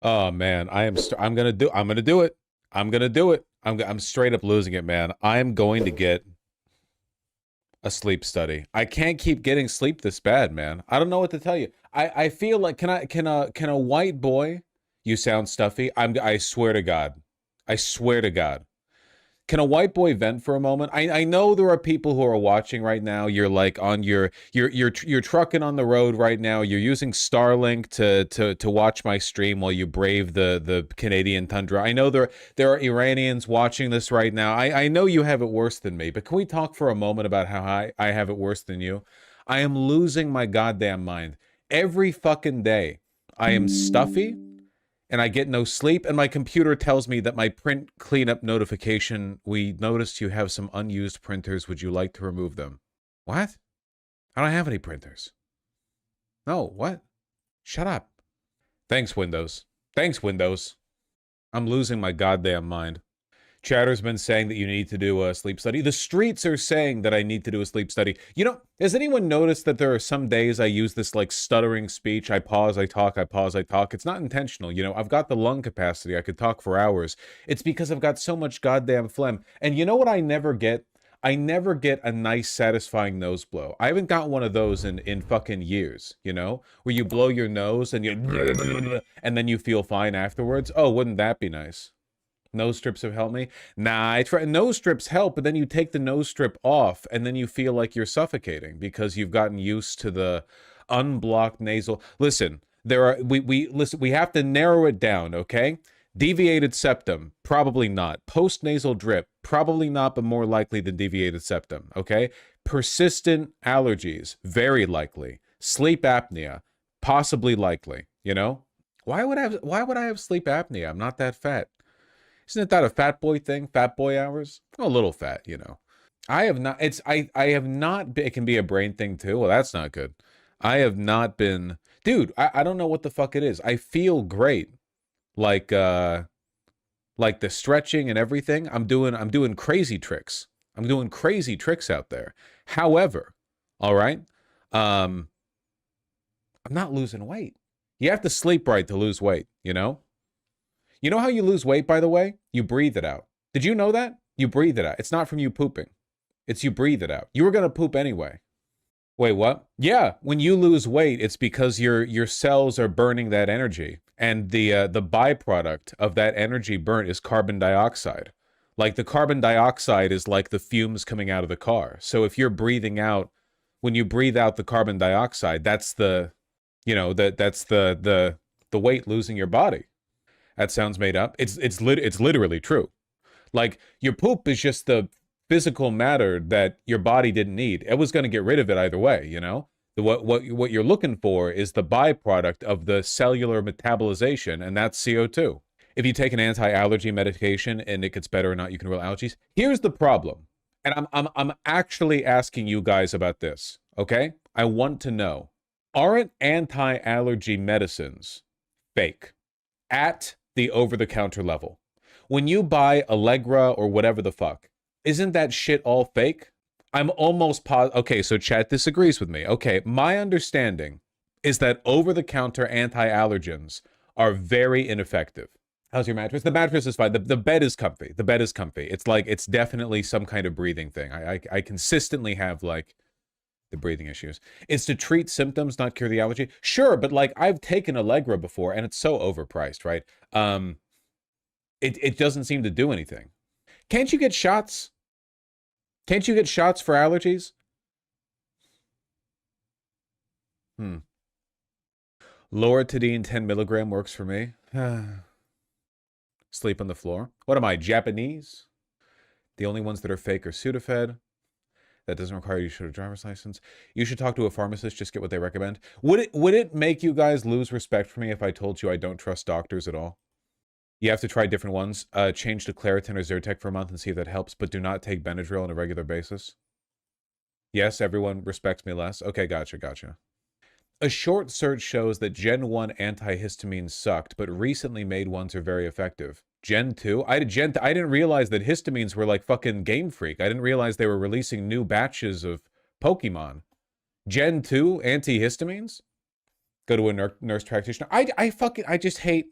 Oh man, I'm gonna do it. I'm gonna do it. I'm straight up losing it, man. I'm going to get a sleep study. I can't keep getting sleep this bad, man. I don't know what to tell you. I feel like can a white boy, you sound stuffy. I swear to God. I swear to God. Can a white boy vent for a moment? I know there are people who are watching right now. You're like on you're trucking on the road right now. You're using Starlink to watch my stream while you brave the Canadian tundra. I know there are Iranians watching this right now. I know you have it worse than me, but can we talk for a moment about how I have it worse than you? I am losing my goddamn mind. Every fucking day, I am stuffy and I get no sleep, and my computer tells me that my print cleanup notification, we noticed you have some unused printers. Would you like to remove them? What? I don't have any printers. No, what? Shut up. Thanks, Windows. Thanks, Windows. I'm losing my goddamn mind. Chatter's been saying that you need to do a sleep study. The streets are saying that I need to do a sleep study. You know, has anyone noticed that there are some days I use this like stuttering speech? I pause, I talk, I pause, I talk. It's not intentional. You know, I've got the lung capacity. I could talk for hours. It's because I've got so much goddamn phlegm. And you know what I never get? I never get a nice, satisfying nose blow. I haven't got one of those in fucking years, you know? Where you blow your nose and you and then you feel fine afterwards. Oh, wouldn't that be nice? Nose strips have helped me. Nah, nose strips help, but then you take the nose strip off and then you feel like you're suffocating because you've gotten used to the unblocked nasal. Listen, we have to narrow it down, okay? Deviated septum, probably not. Post-nasal drip, probably not, but more likely than deviated septum, okay? Persistent allergies, very likely. Sleep apnea, possibly likely, you know? Why would I have sleep apnea? I'm not that fat. Isn't that a fat boy thing? Fat boy hours? A little fat, you know. I have not, I have not been, it can be a brain thing too. Well, that's not good. I have not been, dude, I don't know what the fuck it is. I feel great. Like the stretching and everything. I'm doing crazy tricks. I'm doing crazy tricks out there. However, all right, I'm not losing weight. You have to sleep right to lose weight, you know? You know how you lose weight, by the way? You breathe it out. Did you know that? You breathe it out. It's not from you pooping. It's you breathe it out. You were going to poop anyway. Wait, what? Yeah, when you lose weight, it's because your cells are burning that energy. And the byproduct of that energy burnt is carbon dioxide. Like the carbon dioxide is like the fumes coming out of the car. So if you're breathing out, when you breathe out the carbon dioxide, that's the, you know, that's the weight losing your body. That sounds made up. It's literally true. Like your poop is just the physical matter that your body didn't need. It was going to get rid of it either way, you know? What you're looking for is the byproduct of the cellular metabolization, and that's CO2. If you take an anti-allergy medication and it gets better or not, you can rule allergies. Here's the problem. And I'm actually asking you guys about this, okay? I want to know, aren't anti-allergy medicines fake at the over-the-counter level? When you buy Allegra or whatever the fuck, isn't that shit all fake? I'm almost positive. Okay, so chat disagrees with me. Okay, my understanding is that over-the-counter anti-allergens are very ineffective. How's your mattress? The mattress is fine. The bed is comfy. The bed is comfy. It's like, it's definitely some kind of breathing thing. I consistently have like the breathing issues. It's to treat symptoms, not cure the allergy. Sure, but like I've taken Allegra before and it's so overpriced, right? It doesn't seem to do anything. Can't you get shots? Can't you get shots for allergies? Loratadine 10 milligram works for me. Sleep on the floor. What am I, Japanese? The only ones that are fake are Sudafed. That doesn't require you to show a driver's license. You should talk to a pharmacist, just get what they recommend. Would it make you guys lose respect for me if I told you I don't trust doctors at all? You have to try different ones. Change to Claritin or Zyrtec for a month and see if that helps, but do not take Benadryl on a regular basis. Yes, everyone respects me less. Okay, gotcha. A short search shows that Gen 1 antihistamines sucked, but recently made ones are very effective. Gen 2? I didn't realize that histamines were like fucking Game Freak. I didn't realize they were releasing new batches of Pokemon. Gen 2 antihistamines? Go to a nurse practitioner. I just hate...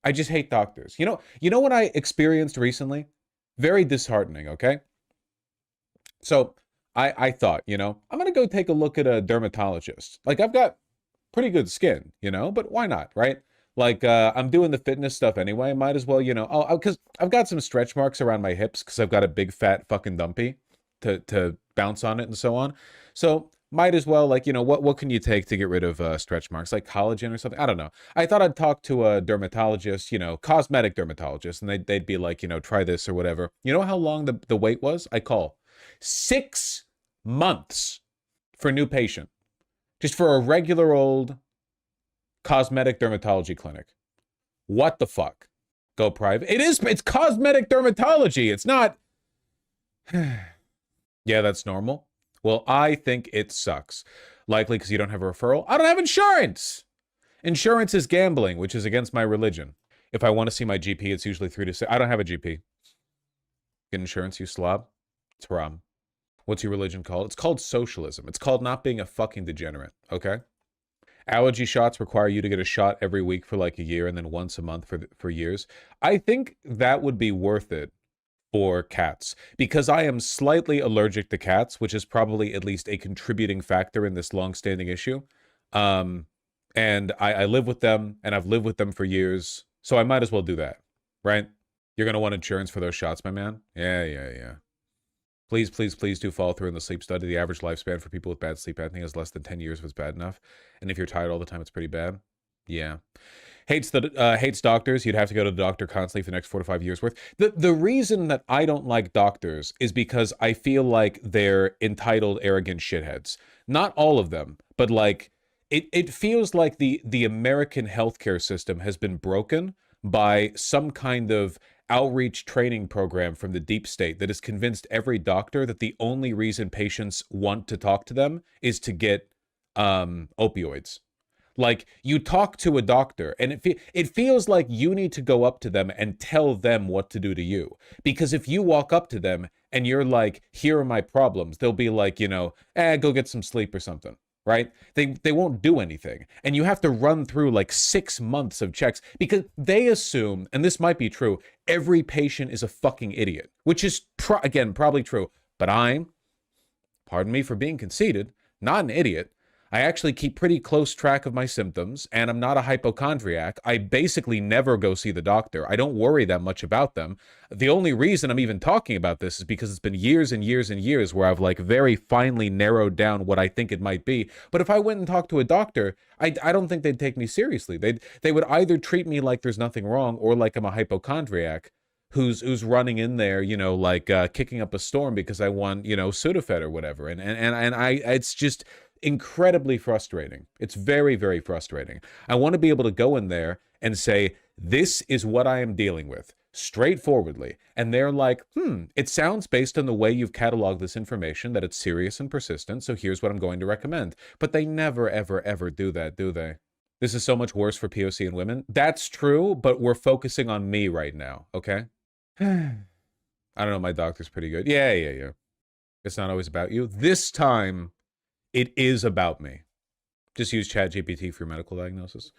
I just hate doctors. You know what I experienced recently? Very disheartening, okay? So I thought, I'm gonna go take a look at a dermatologist. Like I've got pretty good skin, but why not, right? Like I'm doing the fitness stuff anyway. Might as well, because I've got some stretch marks around my hips because I've got a big fat fucking dumpy to bounce on it and so on. So might as well, like, what can you take to get rid of stretch marks? Like collagen or something? I don't know. I thought I'd talk to a dermatologist, cosmetic dermatologist, and they'd be like, try this or whatever. You know how long the wait was? I call 6 months for a new patient, just for a regular old cosmetic dermatology clinic. What the fuck? Go private. It's cosmetic dermatology. It's not. Yeah, that's normal. Well, I think it sucks. Likely because you don't have a referral. I don't have insurance. Insurance is gambling, which is against my religion. If I want to see my GP, it's usually 3 to 6. I don't have a GP. Get insurance, you slob. It's haram. What's your religion called? It's called socialism. It's called not being a fucking degenerate, okay? Allergy shots require you to get a shot every week for like a year and then once a month for years. I think that would be worth it for cats because I am slightly allergic to cats, which is probably at least a contributing factor in this long-standing issue. And I live with them and I've lived with them for years. So I might as well do that, right? You're going to want insurance for those shots, my man. Yeah. Please, please, please do follow through in the sleep study. The average lifespan for people with bad sleep apnea is less than 10 years if it's bad enough. And if you're tired all the time, it's pretty bad. Yeah. Hates doctors. You'd have to go to the doctor constantly for the next 4 to 5 years worth. The reason that I don't like doctors is because I feel like they're entitled, arrogant shitheads. Not all of them, but like it feels like the American healthcare system has been broken by some kind of outreach training program from the deep state that has convinced every doctor that the only reason patients want to talk to them is to get opioids. Like, you talk to a doctor, and it feels like you need to go up to them and tell them what to do to you. Because if you walk up to them and you're like, here are my problems, they'll be like, go get some sleep or something. Right? They won't do anything. And you have to run through like 6 months of checks because they assume, and this might be true, every patient is a fucking idiot, which is, again, probably true. But I'm, pardon me for being conceited, not an idiot. I actually keep pretty close track of my symptoms, and I'm not a hypochondriac. I basically never go see the doctor. I don't worry that much about them. The only reason I'm even talking about this is because it's been years and years and years where I've like very finely narrowed down what I think it might be. But if I went and talked to a doctor, I don't think they'd take me seriously. They would either treat me like there's nothing wrong or like I'm a hypochondriac who's running in there, like kicking up a storm because I want, Sudafed or whatever. And it's just incredibly frustrating. It's very, very frustrating. I want to be able to go in there and say, this is what I am dealing with, straightforwardly. And they're like, it sounds based on the way you've cataloged this information that it's serious and persistent, so here's what I'm going to recommend. But they never, ever, ever do that, do they? This is so much worse for POC and women. That's true, but we're focusing on me right now, okay? I don't know, my doctor's pretty good. Yeah. It's not always about you. This time, it is about me. Just use ChatGPT for your medical diagnosis.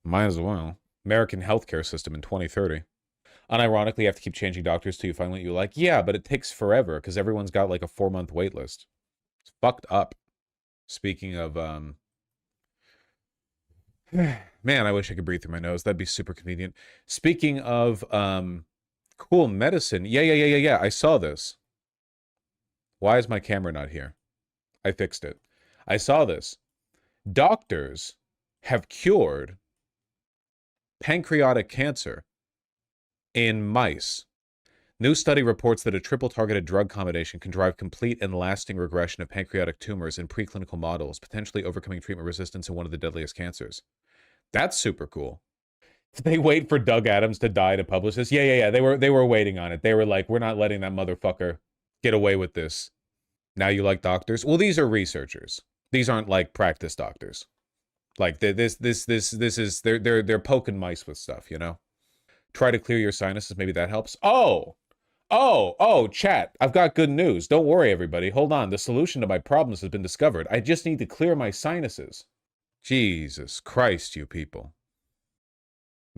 Might as well. American healthcare system in 2030. Unironically, you have to keep changing doctors till you find what you like. Yeah, but it takes forever because everyone's got like a 4-month wait list. It's fucked up. Speaking of, man, I wish I could breathe through my nose. That'd be super convenient. Speaking of, cool medicine. Yeah. I saw this. Why is my camera not here? I fixed it. I saw this. Doctors have cured pancreatic cancer in mice. New study reports that a triple-targeted drug combination can drive complete and lasting regression of pancreatic tumors in preclinical models, potentially overcoming treatment resistance in one of the deadliest cancers. That's super cool. They wait for Doug Adams to die to publish this? Yeah. They were waiting on it. They were like, we're not letting that motherfucker get away with this. Now you like doctors? Well, these are researchers. These aren't like practice doctors. Like this is they're poking mice with stuff, Try to clear your sinuses, maybe that helps. Oh, chat. I've got good news. Don't worry, everybody. Hold on. The solution to my problems has been discovered. I just need to clear my sinuses. Jesus Christ, you people.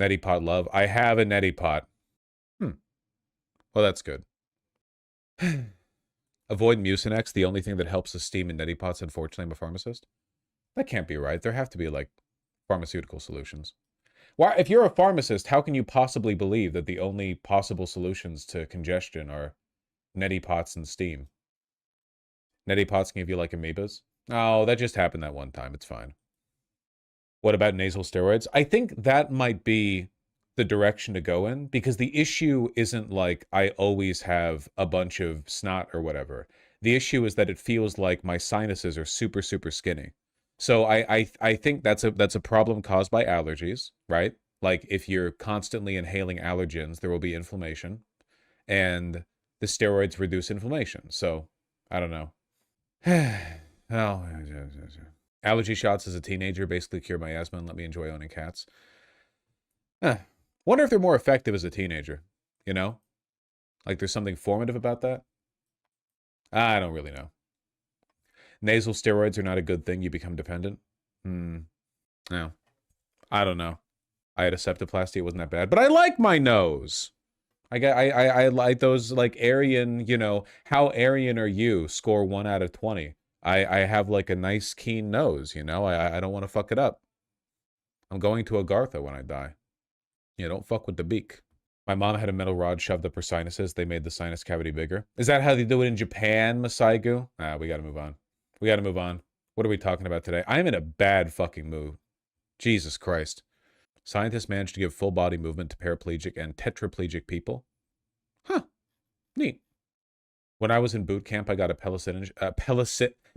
Neti pot love. I have a neti pot. Well, that's good. Avoid Mucinex. The only thing that helps the steam in neti pots. Unfortunately, I'm a pharmacist. That can't be right. There have to be, like, pharmaceutical solutions. Why, if you're a pharmacist, how can you possibly believe that the only possible solutions to congestion are neti pots and steam? Neti pots can give you, like, amoebas? Oh, that just happened that one time. It's fine. What about nasal steroids? I think that might be the direction to go in, because the issue isn't like I always have a bunch of snot or whatever. The issue is that it feels like my sinuses are super, super skinny. So I think that's a problem caused by allergies, right? Like if you're constantly inhaling allergens, there will be inflammation, and the steroids reduce inflammation. So I don't know. Oh, allergy shots as a teenager basically cured my asthma and let me enjoy owning cats. Wonder if they're more effective as a teenager, you know? Like there's something formative about that? I don't really know. Nasal steroids are not a good thing. You become dependent. No. I don't know. I had a septoplasty. It wasn't that bad. But I like my nose. I like those, like, Aryan, you know, how Aryan are you? Score 1 out of 20. I have, like, a nice, keen nose, you know? I don't want to fuck it up. I'm going to Agartha when I die. Yeah, don't fuck with the beak. My mom had a metal rod shoved up her sinuses. They made the sinus cavity bigger. Is that how they do it in Japan, Masaigu? We gotta move on. We gotta move on. What are we talking about today? I'm in a bad fucking mood. Jesus Christ. Scientists managed to give full body movement to paraplegic and tetraplegic people. Huh. Neat. When I was in boot camp, I got a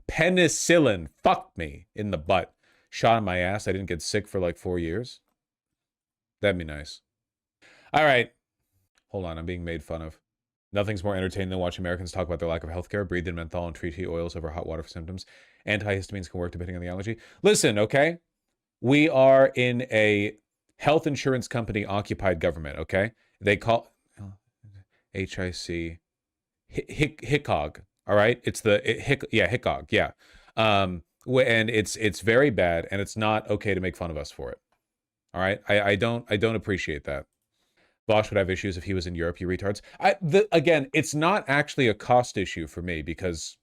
penicillin, fuck me, in the butt. Shot in my ass. I didn't get sick for like 4 years. That'd be nice. All right. Hold on, I'm being made fun of. Nothing's more entertaining than watching Americans talk about their lack of healthcare, breathe in menthol and treaty oils over hot water for symptoms. Antihistamines can work depending on the allergy. Listen, okay? We are in a health insurance company occupied government, okay? They call HIC HICOG, all right? It's the HICOG, yeah. And it's very bad, and it's not okay to make fun of us for it. All right? I don't appreciate that. Vaush would have issues if he was in Europe, you retards. Again, it's not actually a cost issue for me because,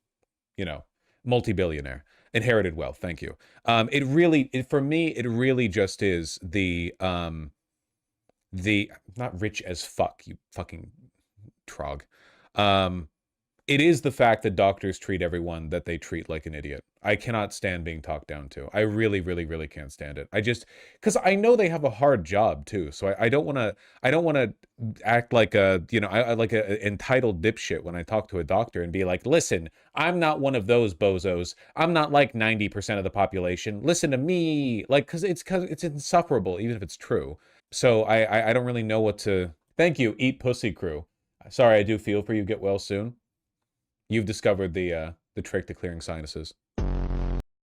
you know, multi-billionaire. Inherited wealth, thank you. For me, it really just is the not rich as fuck, you fucking trog. It is the fact that doctors treat everyone that they treat like an idiot. I cannot stand being talked down to. I really, really, really can't stand it. Because I know they have a hard job too. So I don't want to act like a, you know, like a entitled dipshit when I talk to a doctor and be like, listen, I'm not one of those bozos. I'm not like 90% of the population. Listen to me. Like, because it's insufferable, even if it's true. So I don't really know what to. Thank you, Eat Pussy Crew. Sorry, I do feel for you. Get well soon. You've discovered the trick to clearing sinuses.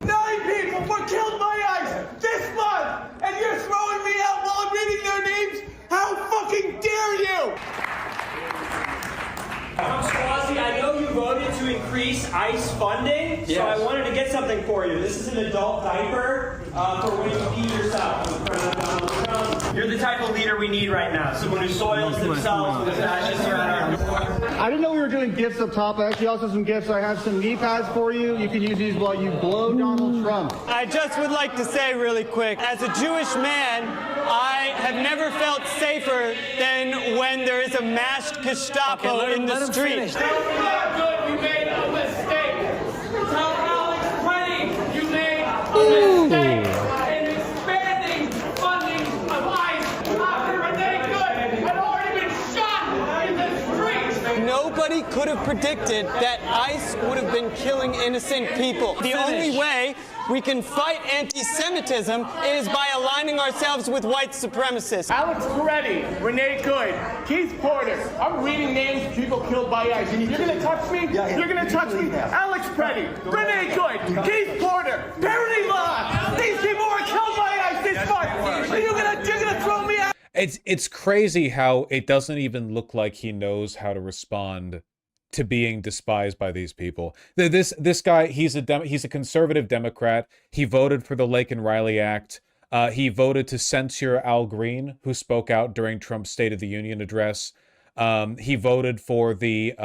9 people were killed by ICE this month, and you're throwing me out while I'm reading their names? How fucking dare you! I'm suozzi. I know you voted to increase ICE funding, so I wanted to get something for you. This is an adult diaper for when you pee yourself. You're the type of leader we need right now. Someone who soils themselves with his ashes around our... I didn't know we were doing gifts up top. I actually also have some gifts. I have some knee pads for you. You can use these while you blow Donald Trump. I just would like to say really quick, as a Jewish man, I have never felt safer than when there is a masked Gestapo in the street. Tell good you made a mistake. Tell Alex Pretty you made a mistake in expanding funding of ICE after Renee Good had already been shot in the streets. Nobody could have predicted that ICE would have been killing innocent people. The only way we can fight anti-Semitism is by aligning ourselves with white supremacists. Alex Peretti, Renee Good, Keith Porter. I'm reading names of people killed by ICE. You're gonna touch me? You're gonna touch me? Alex Peretti, Renee Good, Keith Porter, Parody Law. These people were killed by ICE this month. And you're gonna throw me out? It's crazy how it doesn't even look like he knows how to respond to being despised by these people. This guy, he's a conservative Democrat. He voted for the Lake and Riley Act. He voted to censure Al Green, who spoke out during Trump's State of the Union address. He voted for the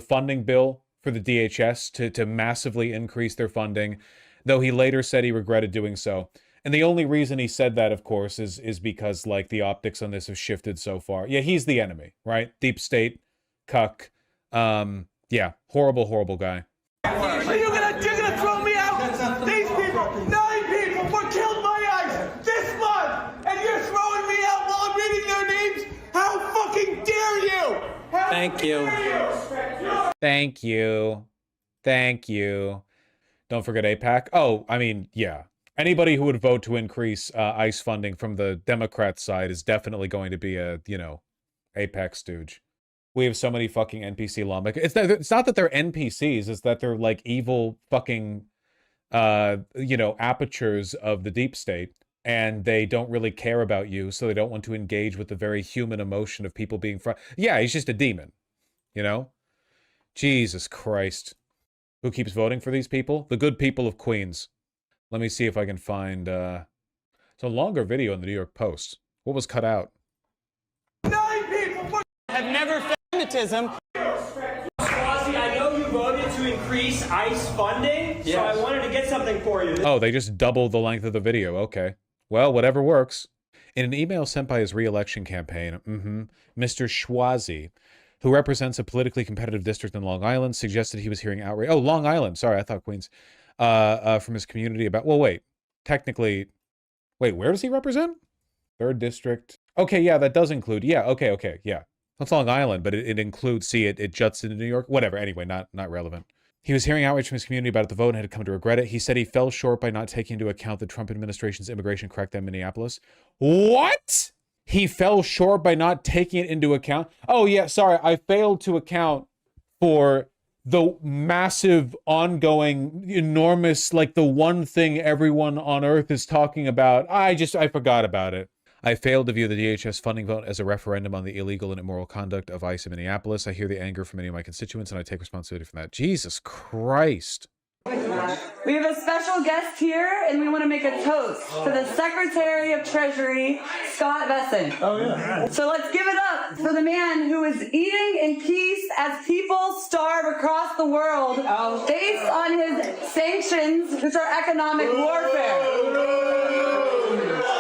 funding bill for the DHS to massively increase their funding, though he later said he regretted doing so. And the only reason he said that, of course, is because, like, the optics on this have shifted so far. Yeah, he's the enemy, right? Deep state, cuck. Yeah, horrible, horrible guy. You're gonna throw me out? These people, 9 people were killed by ICE this month, and you're throwing me out while I'm reading their names? How fucking dare you? Thank you. Thank you. Thank you. Don't forget AIPAC. Oh, I mean, yeah. Anybody who would vote to increase ICE funding from the Democrat side is definitely going to be a, you know, AIPAC stooge. We have so many fucking NPC lawmakers. It's not that they're NPCs, it's that they're like evil fucking, you know, apertures of the deep state, and they don't really care about you, so they don't want to engage with the very human emotion of people being yeah, he's just a demon, you know? Jesus Christ. Who keeps voting for these people? The good people of Queens. Let me see if I can find, it's a longer video in the New York Post. What was cut out? 9 people Have never feminism. Suozzi, I know you voted to increase ICE funding, so I wanted to get something for you. Oh, they just doubled the length of the video. Okay. Well, whatever works. In an email sent by his re-election campaign, Mr. Suozzi, who represents a politically competitive district in Long Island, suggested he was hearing outrage. Oh, Long Island. Sorry, I thought Queens. From his community about, well, wait, technically, wait, where does he represent? 3rd district. Okay, yeah, that does include, yeah, okay, yeah. That's Long Island, but it includes, see, it juts into New York. Whatever, anyway, not relevant. He was hearing outrage from his community about the vote and had come to regret it. He said he fell short by not taking into account the Trump administration's immigration crackdown in Minneapolis. What? He fell short by not taking it into account? Oh, yeah, sorry, I failed to account for the massive, ongoing, enormous, like the one thing everyone on earth is talking about. I forgot about it. I failed to view the DHS funding vote as a referendum on the illegal and immoral conduct of ICE in Minneapolis. I hear the anger from many of my constituents, and I take responsibility for that. Jesus Christ. We have a special guest here, and we want to make a toast to the Secretary of Treasury, Scott Bessent. Oh, yeah. So let's give it up for the man who is eating in peace as people starve across the world based on his sanctions, which are economic warfare.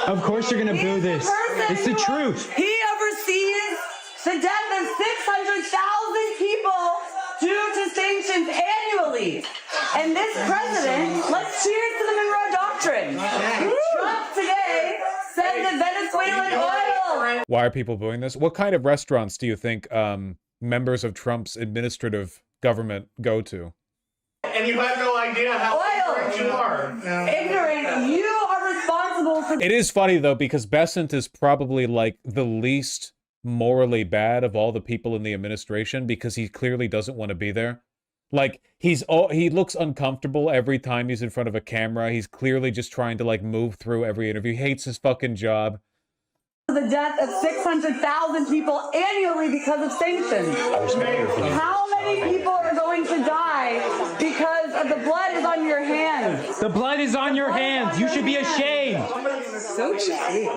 Of course you're going to boo this. It's the truth. He oversees the death of 600,000 people due to sanctions annually. And this president, let's cheers to the Monroe Doctrine. Trump today said that Venezuelan oil. Why are people booing this? What kind of restaurants do you think members of Trump's administrative government go to? And you have no idea how ignorant you are. Ignorant. You are responsible for. It is funny, though, because Bessent is probably like the least morally bad of all the people in the administration, because he clearly doesn't want to be there. Like, he looks uncomfortable every time he's in front of a camera. He's clearly just trying to, like, move through every interview. He hates his fucking job. The death of 600,000 people annually because of sanctions. How many people are going to die because of the blood is on your hands? The blood is on your hands. You should be ashamed. So cheesy.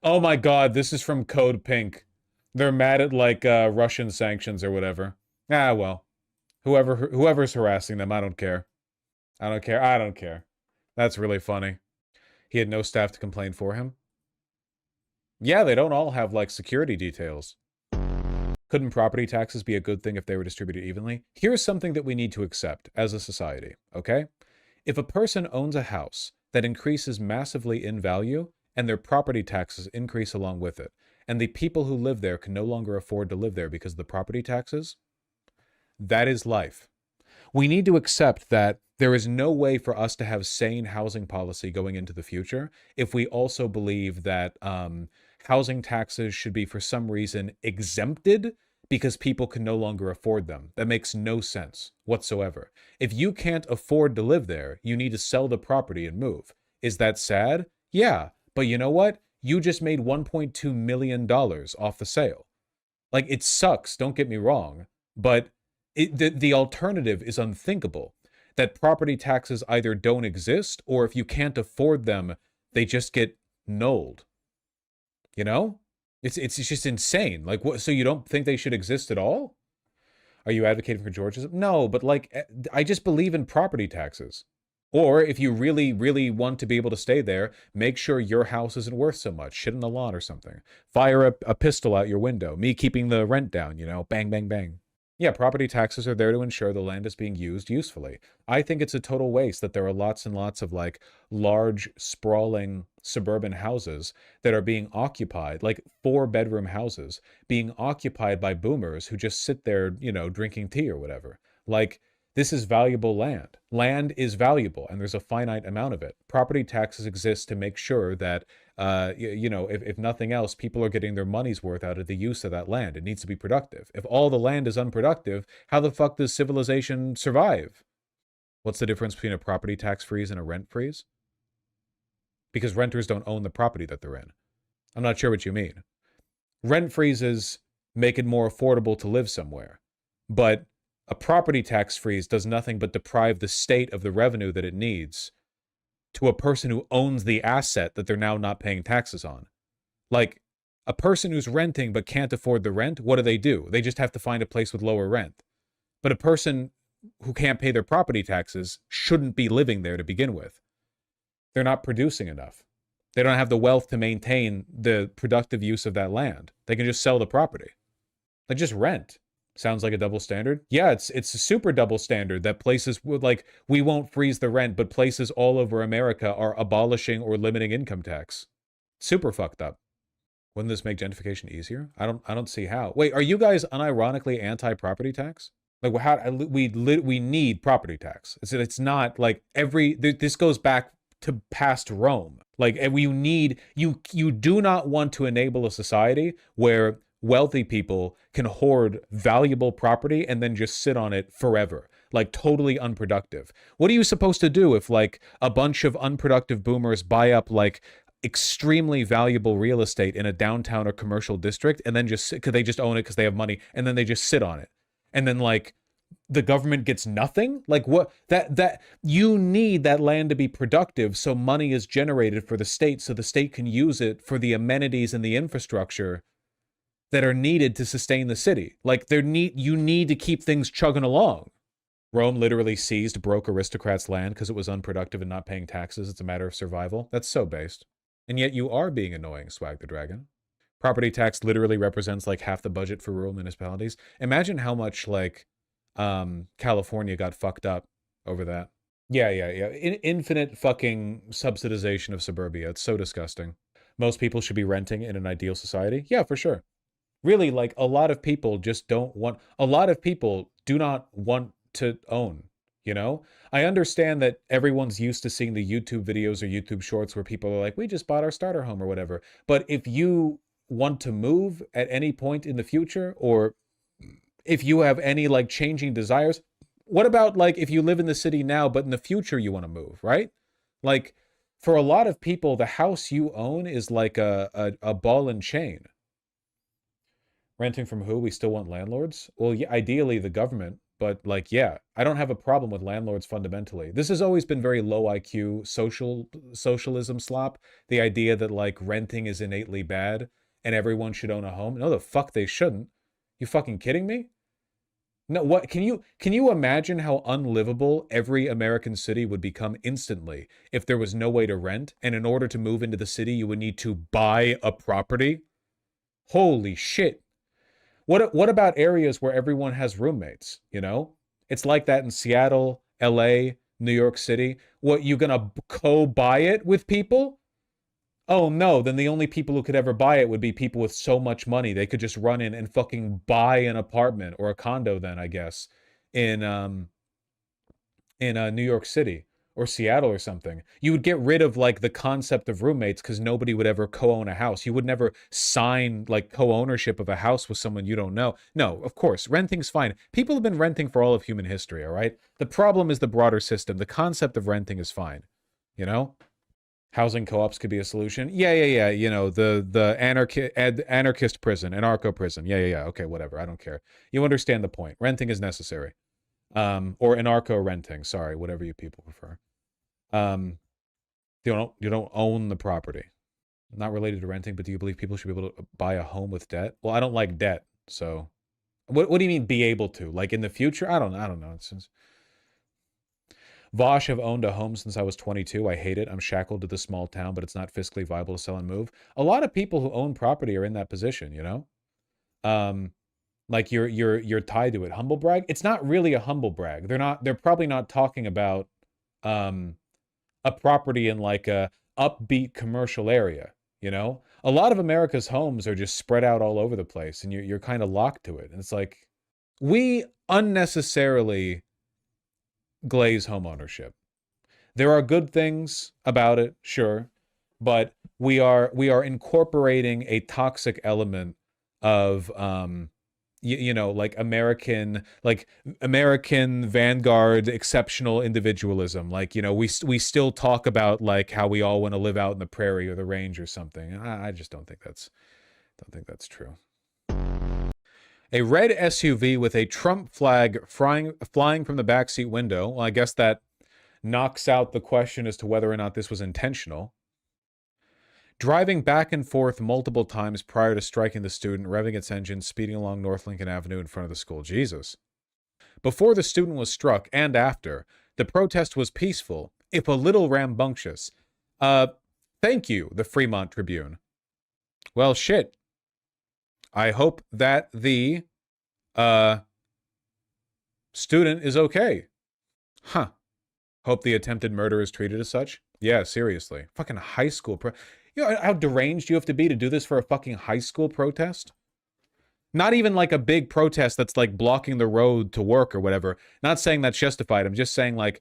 Oh my god, this is from Code Pink. They're mad at, like, Russian sanctions or whatever. Ah, well. Whoever's harassing them, I don't care. I don't care. That's really funny. He had no staff to complain for him. Yeah, they don't all have, like, security details. Couldn't property taxes be a good thing if they were distributed evenly? Here's something that we need to accept as a society, okay? If a person owns a house that increases massively in value, and their property taxes increase along with it, and the people who live there can no longer afford to live there because of the property taxes, that is life. We need to accept that there is no way for us to have sane housing policy going into the future if we also believe that housing taxes should be, for some reason, exempted because people can no longer afford them. That makes no sense whatsoever. If you can't afford to live there, you need to sell the property and move. Is that sad? Yeah, but you know what? You just made $1.2 million off the sale. Like, it sucks, don't get me wrong, but the alternative is unthinkable. that property taxes either don't exist, or if you can't afford them, they just get nulled. You know? It's just insane. Like, what? So you don't think they should exist at all? Are you advocating for Georgism? No, but like, I just believe in property taxes. Or if you really, really want to be able to stay there, make sure your house isn't worth so much. Shit in the lawn or something. Fire a pistol out your window. Me keeping the rent down, you know? Bang, bang, bang. Yeah, property taxes are there to ensure the land is being used usefully. I think it's a total waste that there are lots and lots of like large, sprawling suburban houses that are being occupied, like 4-bedroom houses, being occupied by boomers who just sit there, you know, drinking tea or whatever. Like, this is valuable land. Land is valuable, and there's a finite amount of it. Property taxes exist to make sure that, you know, if nothing else, people are getting their money's worth out of the use of that land. It needs to be productive. If all the land is unproductive, how the fuck does civilization survive? What's the difference between a property tax freeze and a rent freeze? Because renters don't own the property that they're in. I'm not sure what you mean. Rent freezes make it more affordable to live somewhere, but a property tax freeze does nothing but deprive the state of the revenue that it needs to a person who owns the asset that they're now not paying taxes on. Like, a person who's renting but can't afford the rent, what do? They just have to find a place with lower rent. But a person who can't pay their property taxes shouldn't be living there to begin with. They're not producing enough. They don't have the wealth to maintain the productive use of that land. They can just sell the property. They just rent. Sounds like a double standard? Yeah, it's a super double standard that places would, like, we won't freeze the rent, but places all over America are abolishing or limiting income tax. Super fucked up. Wouldn't this make gentrification easier? I don't see how. Wait, are you guys unironically anti-property tax? Like, we need property tax. It's not like this goes back to past Rome. Like, you do not want to enable a society where wealthy people can hoard valuable property and then just sit on it forever, like totally unproductive. What are you supposed to do if like a bunch of unproductive boomers buy up like extremely valuable real estate in a downtown or commercial district and then because they just own it because they have money, and then they just sit on it, and then like the government gets nothing? Like, what? That you need that land to be productive so money is generated for the state, so the state can use it for the amenities and the infrastructure that are needed to sustain the city. Like, you need to keep things chugging along. Rome literally seized broke aristocrats' land because it was unproductive and not paying taxes. It's a matter of survival. That's so based. And yet you are being annoying, Swag the Dragon. Property tax literally represents like half the budget for rural municipalities. Imagine how much like California got fucked up over that. Yeah. Infinite fucking subsidization of suburbia. It's so disgusting. Most people should be renting in an ideal society. Yeah, for sure. Really, like, a lot of people do not want to own, you know? I understand that everyone's used to seeing the YouTube videos or YouTube shorts where people are like, we just bought our starter home or whatever. But if you want to move at any point in the future, or if you have any like changing desires, what about like if you live in the city now, but in the future you want to move, right? Like, for a lot of people, the house you own is like a ball and chain. Renting from who? We still want landlords? Well, yeah, ideally the government, but like, yeah, I don't have a problem with landlords fundamentally. This has always been very low IQ socialism slop. The idea that like renting is innately bad and everyone should own a home. No, the fuck they shouldn't. You fucking kidding me? No, what can you imagine how unlivable every American city would become instantly if there was no way to rent, and in order to move into the city you would need to buy a property? Holy shit. What about areas where everyone has roommates, you know? It's like that in Seattle, LA, New York City. What, you gonna co-buy it with people? Oh no, then the only people who could ever buy it would be people with so much money they could just run in and fucking buy an apartment or a condo then, I guess, in New York City or Seattle or something. You would get rid of like the concept of roommates because nobody would ever co-own a house. You would never sign like co-ownership of a house with someone you don't know. No, of course, renting's fine. People have been renting for all of human history, all right? The problem is the broader system. The concept of renting is fine, you know? Housing co-ops could be a solution. Yeah. You know, the anarchist prison, anarcho prison. Yeah. Okay, whatever. I don't care. You understand the point. Renting is necessary. Or anarcho renting. Sorry, whatever you people prefer. You don't own the property. Not related to renting, but do you believe people should be able to buy a home with debt? Well, I don't like debt, so what do you mean be able to? Like in the future? I don't know. It's just... Vaush have owned a home since I was 22. I hate it. I'm shackled to the small town, but it's not fiscally viable to sell and move. A lot of people who own property are in that position, you know? Like you're tied to it. Humble brag? It's not really a humble brag. They're probably not talking about a property in like a upbeat commercial area, you know? A lot of America's homes are just spread out all over the place, and you're kind of locked to it. And it's like, we unnecessarily glaze homeownership. There are good things about it, sure, but we are incorporating a toxic element of you know, like American vanguard exceptional individualism. Like, you know, we still talk about like how we all want to live out in the prairie or the range or something. I just don't think that's true. A red SUV with a Trump flag flying from the backseat window. Well, I guess that knocks out the question as to whether or not this was intentional. Driving back and forth multiple times prior to striking the student, revving its engine, speeding along North Lincoln Avenue in front of the school. Jesus. Before the student was struck and after, the protest was peaceful, if a little rambunctious. Thank you, the Fremont Tribune. Well, shit. I hope that the student is okay. Huh. Hope the attempted murder is treated as such. Yeah, seriously. Fucking high school you know how deranged you have to be to do this for a fucking high school protest? Not even like a big protest that's like blocking the road to work or whatever. Not saying that's justified. I'm just saying like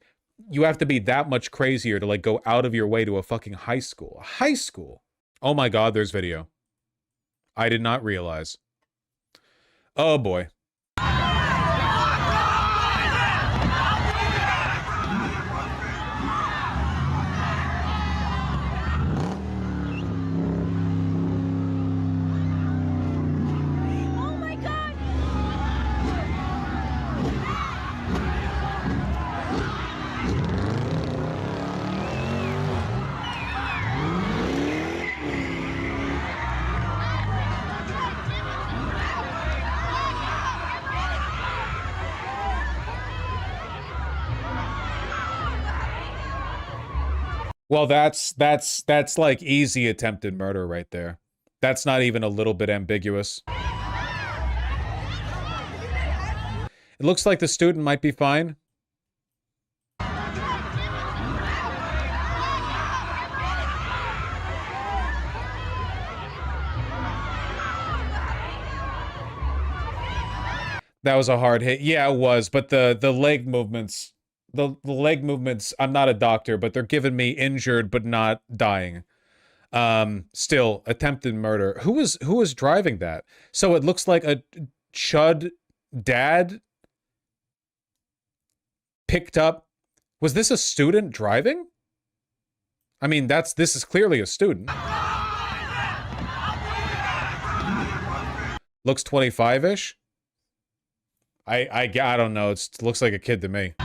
you have to be that much crazier to like go out of your way to a fucking high school. High school. Oh my God, there's video. I did not realize. Oh boy. Well, that's like easy attempted murder right there. That's not even a little bit ambiguous. It looks like the student might be fine. That was a hard hit. Yeah, it was, but the leg movements... The leg movements, I'm not a doctor, but they're giving me injured but not dying. Still, attempted murder. Who was driving that? So it looks like a Chud dad picked up. Was this a student driving? I mean, this is clearly a student. Looks 25-ish. I don't know. It looks like a kid to me.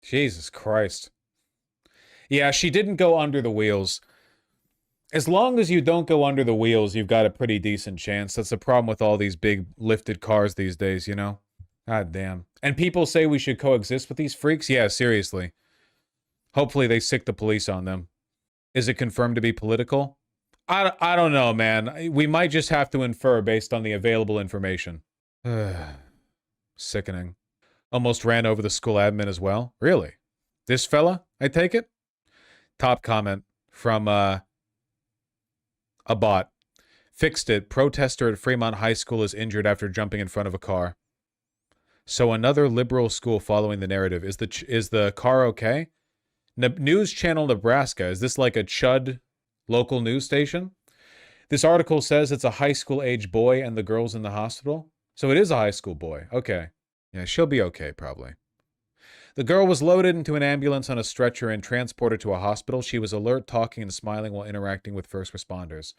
Jesus Christ. Yeah, she didn't go under the wheels. As long as you don't go under the wheels, you've got a pretty decent chance. That's the problem with all these big lifted cars these days, you know? God damn. And people say we should coexist with these freaks? Yeah, seriously. Hopefully they sick the police on them. Is it confirmed to be political? I don't know, man. We might just have to infer based on the available information. Sickening. Almost ran over the school admin as well. Really? This fella, I take it? Top comment from a bot. Fixed it. Protester at Fremont High School is injured after jumping in front of a car. So another liberal school following the narrative. Is the car okay? News Channel Nebraska. Is this like a Chud local news station? This article says it's a high school age boy and the girl's in the hospital. So it is a high school boy. Okay. Yeah, she'll be okay, probably. The girl was loaded into an ambulance on a stretcher and transported to a hospital. She was alert, talking and smiling while interacting with first responders.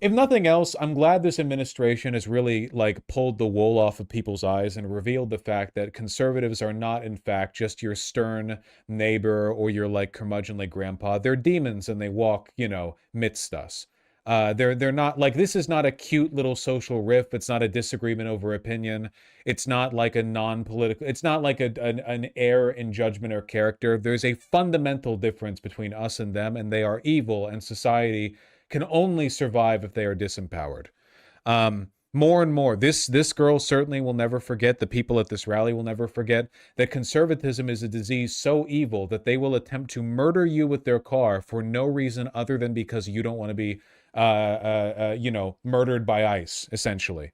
If nothing else, I'm glad this administration has really, like, pulled the wool off of people's eyes and revealed the fact that conservatives are not, in fact, just your stern neighbor or your, like, curmudgeonly grandpa. They're demons and they walk, you know, midst us. They're not, like, this is not a cute little social riff. It's not a disagreement over opinion. It's not like a non-political, it's not like an error in judgment or character. There's a fundamental difference between us and them, and they are evil, and society can only survive if they are disempowered. More and more, this girl certainly will never forget, the people at this rally will never forget, that conservatism is a disease so evil that they will attempt to murder you with their car for no reason other than because you don't want to be, you know, murdered by ICE, essentially.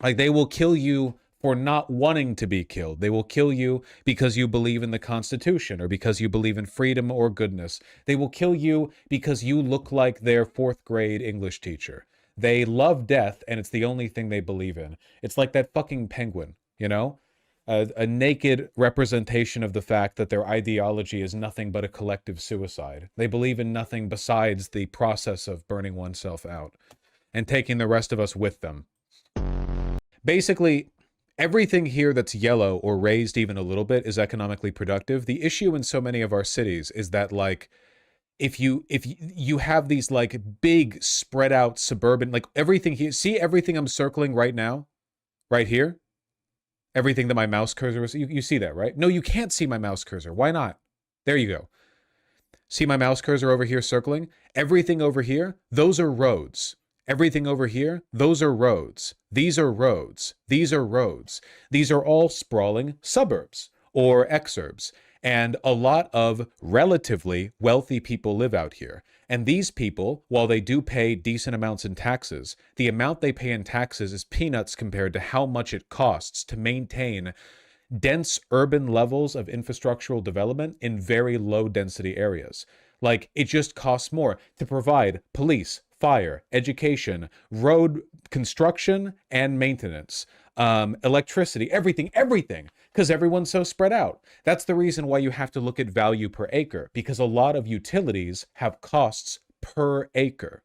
Like, they will kill you for not wanting to be killed. They will kill you because you believe in the Constitution or because you believe in freedom or goodness. They will kill you because you look like their 4th grade English teacher. They love death, and it's the only thing they believe in. It's like that fucking penguin, you know? A naked representation of the fact that their ideology is nothing but a collective suicide. They believe in nothing besides the process of burning oneself out and taking the rest of us with them. Basically, everything here that's yellow or raised even a little bit is economically productive. The issue in so many of our cities is that, like, if you have these, like, big spread out suburban, like, everything here, see everything I'm circling right now, right here, everything that my mouse cursor was, you see that, right? No, you can't see my mouse cursor. Why not? There you go. See my mouse cursor over here circling? Everything over here, those are roads. Everything over here, those are roads. These are roads. These are roads. These are all sprawling suburbs or exurbs. And a lot of relatively wealthy people live out here. And these people, while they do pay decent amounts in taxes, the amount they pay in taxes is peanuts compared to how much it costs to maintain dense urban levels of infrastructural development in very low density areas. Like, it just costs more to provide police, fire, education, road construction and maintenance, electricity, everything, because everyone's so spread out. That's the reason why you have to look at value per acre, because a lot of utilities have costs per acre.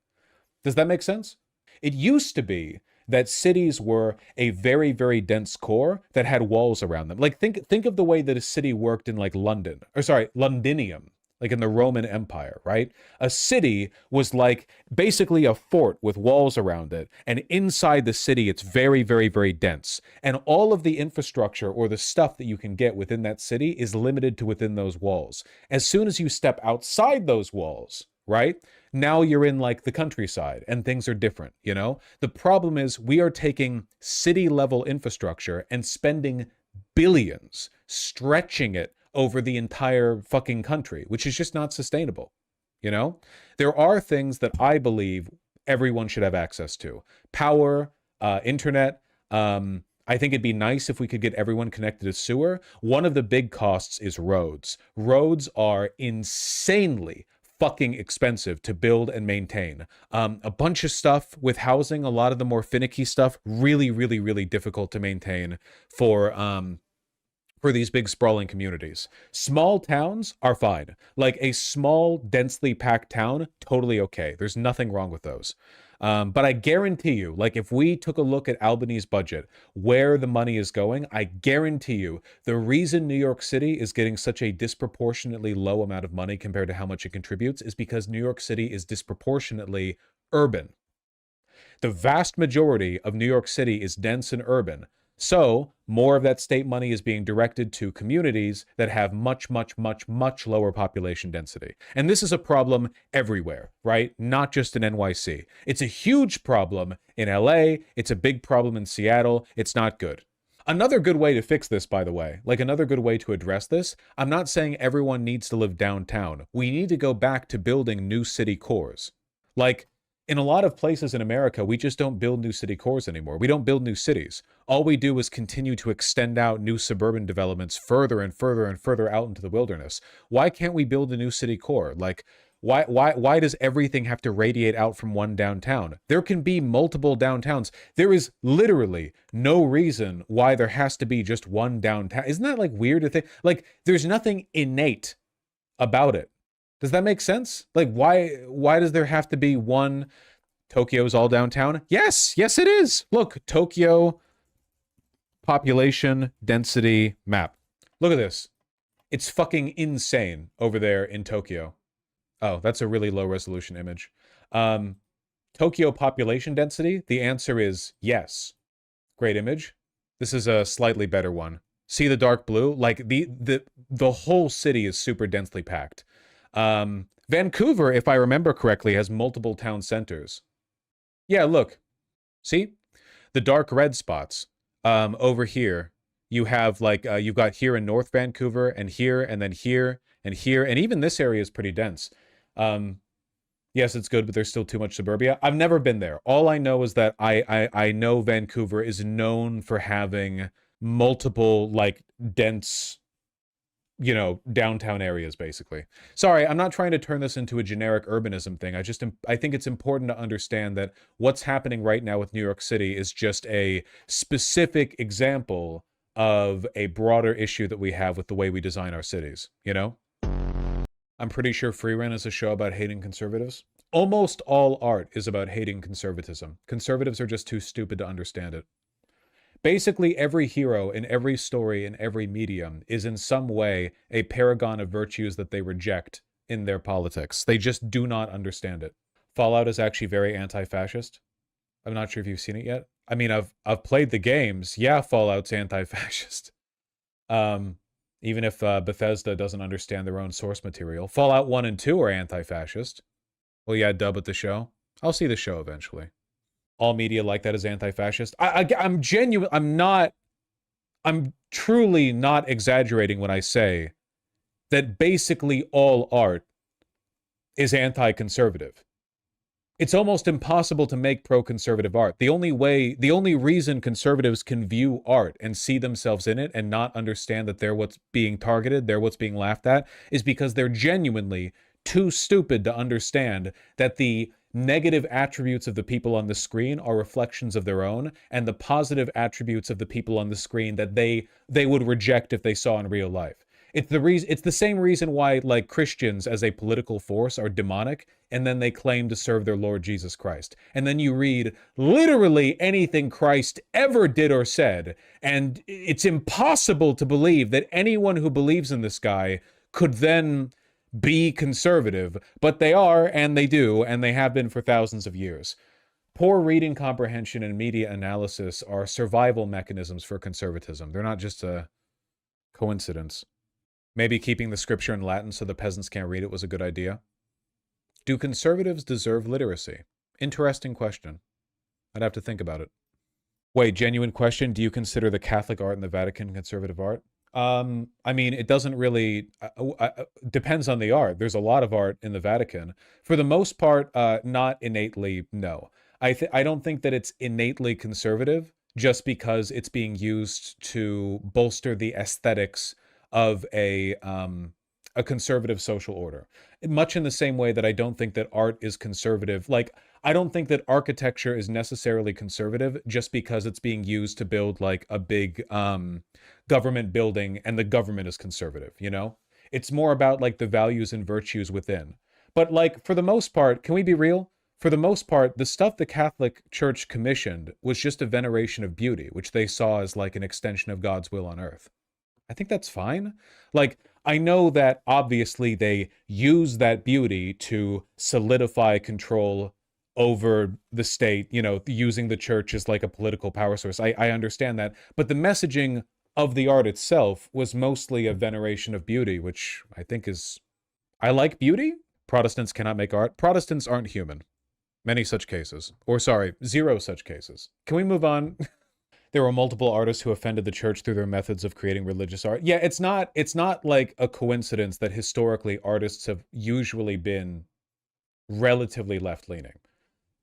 Does that make sense? It used to be that cities were a very, very dense core that had walls around them. Like, think of the way that a city worked in, like, Londinium, like in the Roman Empire, right? A city was like basically a fort with walls around it. And inside the city, it's very, very, very dense. And all of the infrastructure or the stuff that you can get within that city is limited to within those walls. As soon as you step outside those walls, right? Now you're in, like, the countryside and things are different, you know? The problem is we are taking city level infrastructure and spending billions, stretching it over the entire fucking country, which is just not sustainable, you know? There are things that I believe everyone should have access to. Power, internet. I think it'd be nice if we could get everyone connected to sewer. One of the big costs is roads. Roads are insanely fucking expensive to build and maintain. A bunch of stuff with housing, a lot of the more finicky stuff, really, really, really difficult to maintain for these big sprawling communities. Small towns are fine. Like a small, densely packed town, totally okay. There's nothing wrong with those. But I guarantee you, like, if we took a look at Albany's budget, where the money is going, I guarantee you the reason New York City is getting such a disproportionately low amount of money compared to how much it contributes is because New York City is disproportionately urban. The vast majority of New York City is dense and urban. So more of that state money is being directed to communities that have much, much, much, much lower population density. And this is a problem everywhere, right? Not just in NYC. It's a huge problem in LA. It's a big problem in Seattle. It's not good. Another good way to fix this, by the way, like another good way to address this, I'm not saying everyone needs to live downtown. We need to go back to building new city cores. Like, in a lot of places in America, we just don't build new city cores anymore. We don't build new cities. All we do is continue to extend out new suburban developments further and further and further out into the wilderness. Why can't we build a new city core? Like, Why does everything have to radiate out from one downtown? There can be multiple downtowns. There is literally no reason why there has to be just one downtown. Isn't that like weird to think? Like, there's nothing innate about it. Does that make sense? Like, why does there have to be one? Tokyo's all downtown? Yes, it is. Look, Tokyo population density map. Look at this. It's fucking insane over there in Tokyo. Oh, that's a really low resolution image. Tokyo population density, the answer is yes. Great image. This is a slightly better one. See the blue? Like the whole city is super densely packed. Vancouver, if I remember correctly, has multiple town centers. Yeah, look. See? The dark red spots. Over here, you have like, you've got here in North Vancouver, and here, and then here, and here, and even this area is pretty dense. Yes, it's good, but there's still too much suburbia. I've never been there. All I know is that I know Vancouver is known for having multiple, like, dense, you know, downtown areas, basically. Sorry, I'm not trying to turn this into a generic urbanism thing. I think it's important to understand that what's happening right now with New York City is just a specific example of a broader issue that we have with the way we design our cities, you know? I'm pretty sure Free Rent is a show about hating conservatives. Almost all art is about hating conservatism. Conservatives are just too stupid to understand it. Basically, every hero in every story in every medium is in some way a paragon of virtues that they reject in their politics. They just do not understand it. Fallout is actually very anti-fascist. I'm not sure if you've seen it yet. I mean, I've played the games. Yeah, Fallout's anti-fascist. Even if Bethesda doesn't understand their own source material. Fallout 1 and 2 are anti-fascist. Well, yeah, dub at the show. I'll see the show eventually. All media like that is anti-fascist. I'm genuine. I'm truly not exaggerating when I say that basically all art is anti-conservative. It's almost impossible to make pro-conservative art. The only reason conservatives can view art and see themselves in it and not understand that they're what's being targeted, they're what's being laughed at, is because they're genuinely too stupid to understand that the negative attributes of the people on the screen are reflections of their own, and the positive attributes of the people on the screen that they would reject if they saw in real life. It's the same reason why, like, Christians as a political force are demonic, and then they claim to serve their Lord Jesus Christ. And then you read literally anything Christ ever did or said, and it's impossible to believe that anyone who believes in this guy could then be conservative, but they are, and they do, and they have been for thousands of years. Poor reading comprehension and media analysis are survival mechanisms for conservatism. They're not just a coincidence. Maybe keeping the scripture in Latin so the peasants can't read it was a good idea. Do conservatives deserve literacy? Interesting question. I'd have to think about it. Wait, genuine question. Do you consider the Catholic art in the Vatican conservative art? I mean, it doesn't really, depends on the art. There's a lot of art in the Vatican. For the most part, not innately, no. I don't think that it's innately conservative just because it's being used to bolster the aesthetics of a conservative social order. Much in the same way that I don't think that art is conservative. Like, I don't think that architecture is necessarily conservative just because it's being used to build like a big government building and the government is conservative, you know? It's more about like the values and virtues within. But like, for the most part, can we be real? For the most part, the stuff the Catholic Church commissioned was just a veneration of beauty, which they saw as like an extension of God's will on earth. I think that's fine. Like, I know that obviously they use that beauty to solidify control over the state, you know, using the church as like a political power source. I understand that. But the messaging of the art itself was mostly a veneration of beauty, which I think is... I like beauty. Protestants cannot make art. Protestants aren't human. Many such cases. Or sorry, 0 such cases. Can we move on? There were multiple artists who offended the church through their methods of creating religious art. Yeah, it's not like a coincidence that historically artists have usually been relatively left-leaning.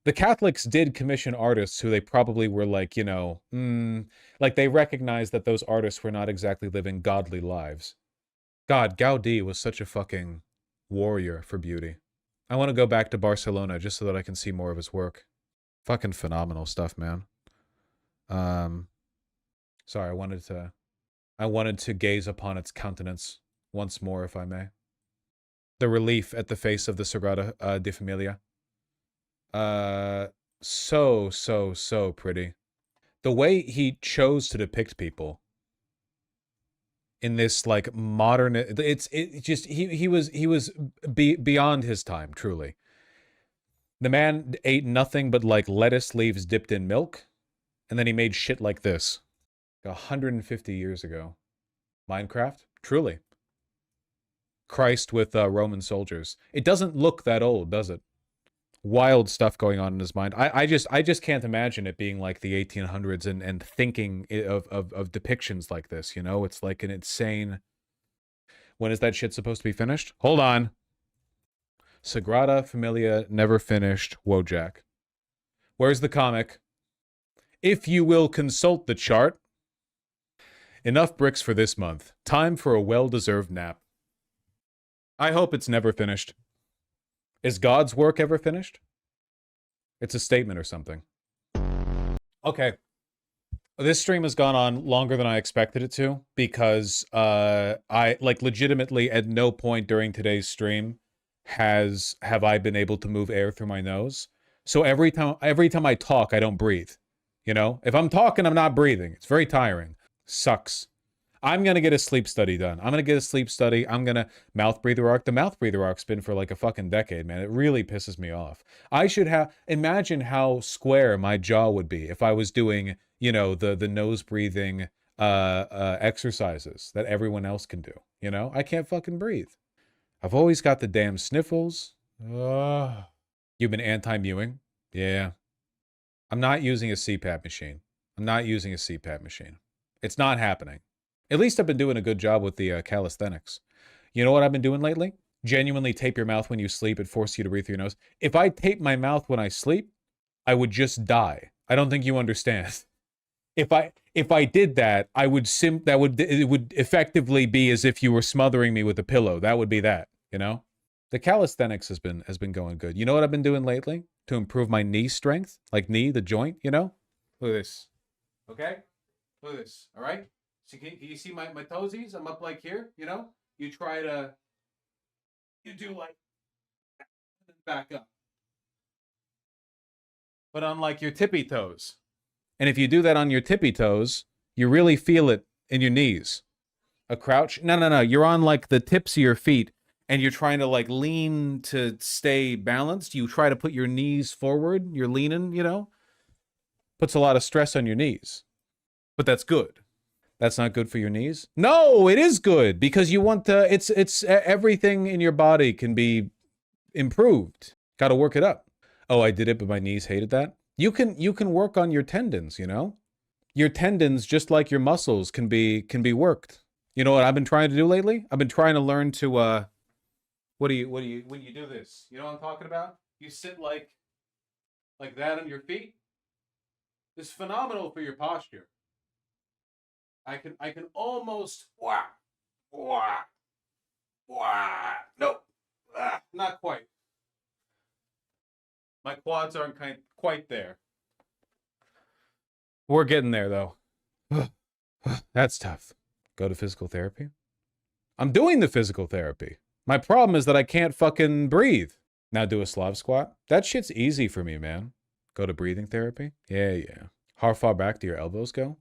The Catholics did commission artists who they probably were like, you know, like they recognized that those artists were not exactly living godly lives. God, Gaudí was such a fucking warrior for beauty. I want to go back to Barcelona just so that I can see more of his work. Fucking phenomenal stuff, man. Sorry, I wanted to gaze upon its countenance once more, if I may. The relief at the face of the Sagrada de Familia. So pretty. The way he chose to depict people in this like modern, he was beyond his time, truly. The man ate nothing but like lettuce leaves dipped in milk, and then he made shit like this 150 years ago. Minecraft, truly. Christ with Roman soldiers. It doesn't look that old, does it? Wild stuff going on in his mind. I just can't imagine it being like the 1800s and thinking of depictions like this, you know? It's like an insane... When is that shit supposed to be finished? Hold on. Sagrada Familia never finished. Wojak. Where's the comic? If you will consult the chart. Enough bricks for this month. Time for a well-deserved nap. I hope it's never finished. Is God's work ever finished? It's a statement or something. Okay. This stream has gone on longer than I expected it to because I like legitimately at no point during today's stream have I been able to move air through my nose. So every time I talk, I don't breathe. You know? If I'm talking, I'm not breathing. It's very tiring. Sucks. I'm going to get a sleep study done. I'm going to get a sleep study. I'm going to mouth breather arc. The mouth breather arc's been for like a fucking decade, man. It really pisses me off. I should have... Imagine how square my jaw would be if I was doing, you know, the nose breathing exercises that everyone else can do. You know? I can't fucking breathe. I've always got the damn sniffles. You've been anti-mewing? Yeah. I'm not using a CPAP machine. I'm not using a CPAP machine. It's not happening. At least I've been doing a good job with the calisthenics. You know what I've been doing lately? Genuinely tape your mouth when you sleep. It forces you to breathe through your nose. If I tape my mouth when I sleep, I would just die. I don't think you understand. If I did that, it would effectively be as if you were smothering me with a pillow. That would be that, you know? The calisthenics has been going good. You know what I've been doing lately to improve my knee strength? Like knee, the joint, you know? Look at this. Okay? Look at this, all right? So can you see my toesies? I'm up like here, you know? You do like back up. But on like your tippy toes. And if you do that on your tippy toes, you really feel it in your knees. A crouch? No. You're on like the tips of your feet and you're trying to like lean to stay balanced. You try to put your knees forward. You're leaning, you know? Puts a lot of stress on your knees. But that's good. That's not good for your knees? No, it is good because you want the it's everything in your body can be improved. Got to work it up. Oh, I did it, but my knees hated that. You can work on your tendons, you know? Your tendons, just like your muscles, can be worked. You know what I've been trying to do lately? I've been trying to learn to when you do this? You know what I'm talking about? You sit like that on your feet. It's phenomenal for your posture. I can almost nope, not quite. My quads aren't quite there. We're getting there though. That's tough. Go to physical therapy? I'm doing the physical therapy. My problem is that I can't fucking breathe. Now do a Slav squat. That shit's easy for me, man. Go to breathing therapy? Yeah. How far back do your elbows go?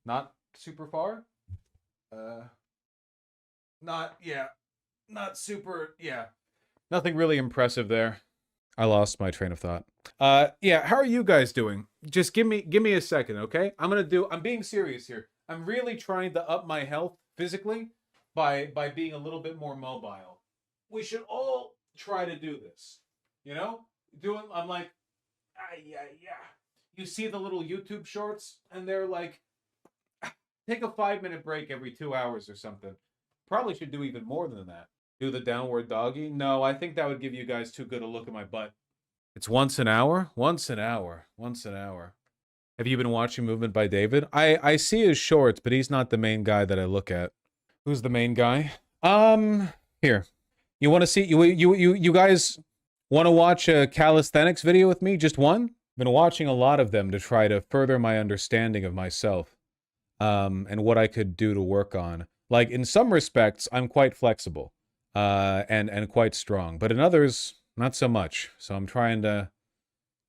Not super far. Not super, yeah. Nothing really impressive there. I lost my train of thought. Yeah, how are you guys doing? Just give me a second, okay? I'm being serious here. I'm really trying to up my health physically by being a little bit more mobile. We should all try to do this. You know? I'm like, yeah. You see the little YouTube shorts and they're like, take a 5-minute break every 2 hours or something. Probably should do even more than that. Do the downward doggy? No, I think that would give you guys too good a look at my butt. It's once an hour? Once an hour. Have you been watching Movement by David? I see his shorts, but he's not the main guy that I look at. Who's the main guy? Here. You want to see, you guys want to watch a calisthenics video with me? Just one? I've been watching a lot of them to try to further my understanding of myself, and what I could do to work on. Like, in some respects, I'm quite flexible, and quite strong, but in others, not so much. So I'm trying to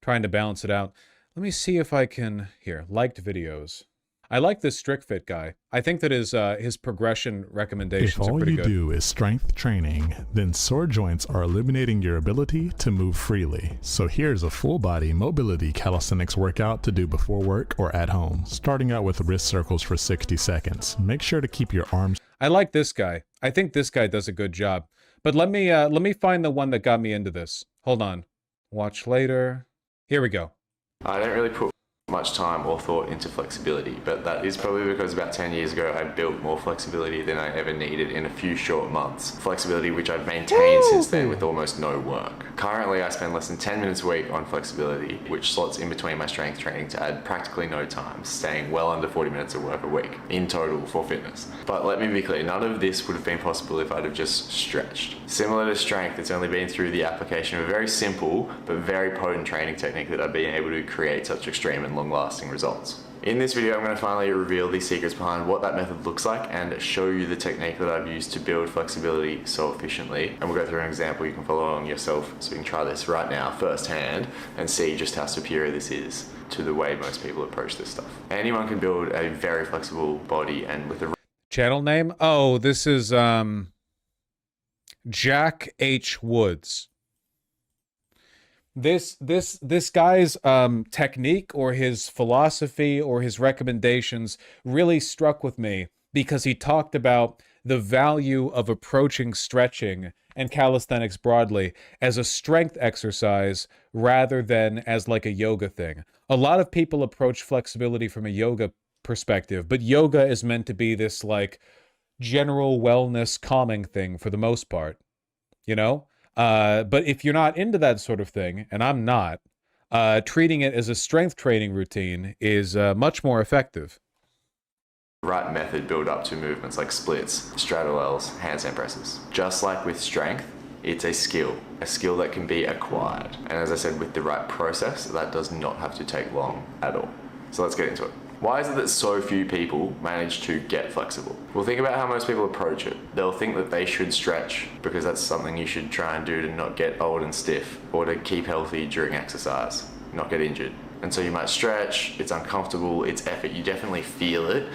balance it out. Let me see if I can, here, liked videos. I like this strict fit guy. I think that his progression recommendations If are all pretty you good. do is strength training, then sore joints are eliminating your ability to move freely. So here's a full body mobility calisthenics workout to do before work or at home. Starting out with wrist circles for 60 seconds. Make sure to keep your arms. I like this guy. I think this guy does a good job. But let me find the one that got me into this. Hold on. Watch later. Here we go. I don't really put much time or thought into flexibility, but that is probably because about 10 years ago I built more flexibility than I ever needed in a few short months. Flexibility which I've maintained since then with almost no work. Currently I spend less than 10 minutes a week on flexibility, which slots in between my strength training to add practically no time, staying well under 40 minutes of work a week in total for fitness. But let me be clear, none of this would have been possible if I'd have just stretched. Similar to strength, it's only been through the application of a very simple but very potent training technique that I've been able to create such extreme and long-lasting results. In this video, I'm going to finally reveal the secrets behind what that method looks like and show you the technique that I've used to build flexibility so efficiently. And we'll go through an example you can follow along yourself, so you can try this right now firsthand and see just how superior this is to the way most people approach this stuff. Anyone can build a very flexible body, and with a Channel name? Oh, this is Jack H. Woods. This guy's technique or his philosophy or his recommendations really struck with me because he talked about the value of approaching stretching and calisthenics broadly as a strength exercise rather than as like a yoga thing. A lot of people approach flexibility from a yoga perspective, but yoga is meant to be this like general wellness calming thing for the most part, you know? But if you're not into that sort of thing, and I'm not, treating it as a strength training routine is much more effective. right method build up to movements like splits, straddle L's, handstand presses. Just like with strength, it's a skill that can be acquired. And as I said, with the right process, that does not have to take long at all. So let's get into it. Why is it that so few people manage to get flexible? Well, think about how most people approach it. They'll think that they should stretch because that's something you should try and do to not get old and stiff, or to keep healthy during exercise, not get injured. And so you might stretch, it's uncomfortable, it's effort, you definitely feel it,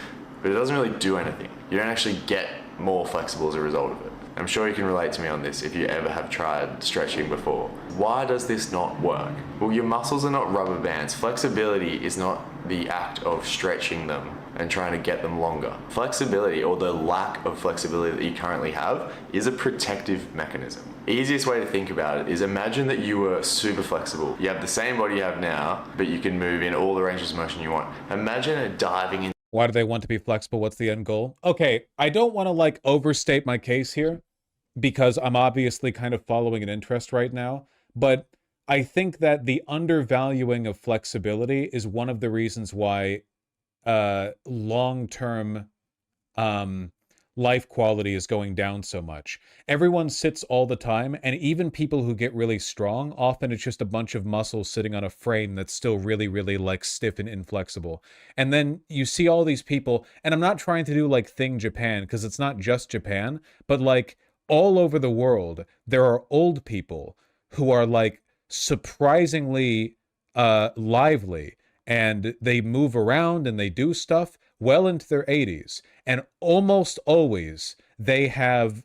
but it doesn't really do anything. You don't actually get more flexible as a result of it. I'm sure you can relate to me on this if you ever have tried stretching before. Why does this not work? Well, your muscles are not rubber bands. Flexibility is not the act of stretching them and trying to get them longer. Flexibility, or the lack of flexibility that you currently have, is a protective mechanism. Easiest way to think about it is imagine that you were super flexible. You have the same body you have now, but you can move in all the ranges of motion you want. Imagine diving in. Why do they want to be flexible? What's the end goal? Okay, I don't want to like overstate my case here because I'm obviously kind of following an interest right now, but I think that the undervaluing of flexibility is one of the reasons why long-term life quality is going down so much. Everyone sits all the time, and even people who get really strong, often it's just a bunch of muscles sitting on a frame that's still really, really like stiff and inflexible. And then you see all these people, and I'm not trying to do like thing Japan, because it's not just Japan, but like all over the world, there are old people who are like surprisingly lively, and they move around and they do stuff well into their 80s, and almost always they have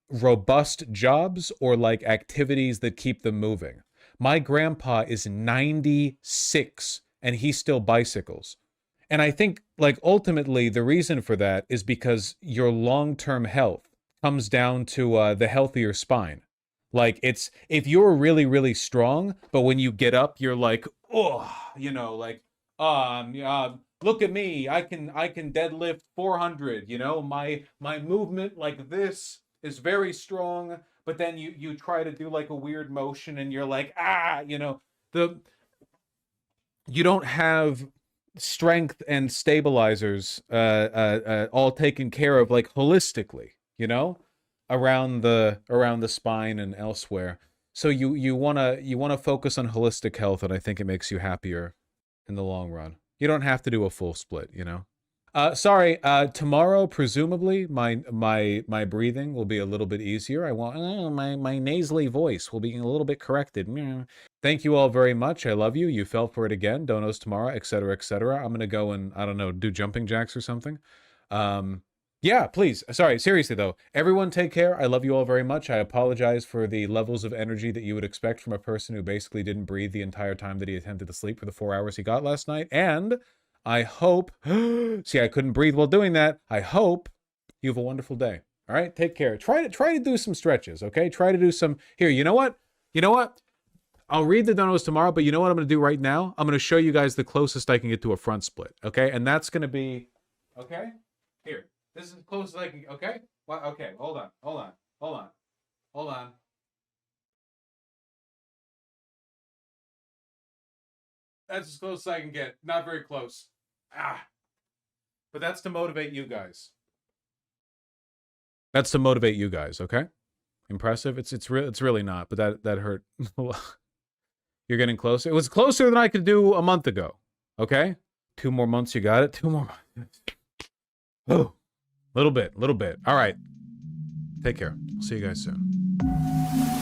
robust jobs or like activities that keep them moving. My grandpa is 96 and he still bicycles. And I think like ultimately the reason for that is because your long-term health comes down to the healthier spine. Like it's, if you're really, really strong, but when you get up, you're like, oh, you know, like, look at me, I can deadlift 400, you know, my movement like this is very strong, but then you try to do like a weird motion and you're like, you know, you don't have strength and stabilizers all taken care of like holistically, you know? around the spine and elsewhere. So you wanna focus on holistic health, and I think it makes you happier in the long run. You don't have to do a full split, you know. Sorry. Tomorrow, presumably, my breathing will be a little bit easier. I want my nasally voice will be a little bit corrected. Thank you all very much. I love you. You fell for it again. Donos tomorrow, etc., etc. I'm gonna go and I don't know, do jumping jacks or something. Yeah, please. Sorry, seriously though. Everyone take care. I love you all very much. I apologize for the levels of energy that you would expect from a person who basically didn't breathe the entire time that he attempted to sleep for the 4 hours he got last night. And I hope, see, I couldn't breathe while doing that. I hope you have a wonderful day. All right, take care. Try to do some stretches, okay? Try to do some, here, you know what? You know what? I'll read the donos tomorrow, but you know what I'm going to do right now? I'm going to show you guys the closest I can get to a front split, okay? And that's going to be, okay? Here, this is as close as I can, okay? Well, okay, hold on. That's as close as I can get. Not very close. But that's to motivate you guys. That's to motivate you guys, okay? Impressive? It's really not, but that hurt. You're getting closer. It was closer than I could do a month ago, okay? 2 more months, you got it? 2 more months. Oh, little bit. All right. Take care. See you guys soon.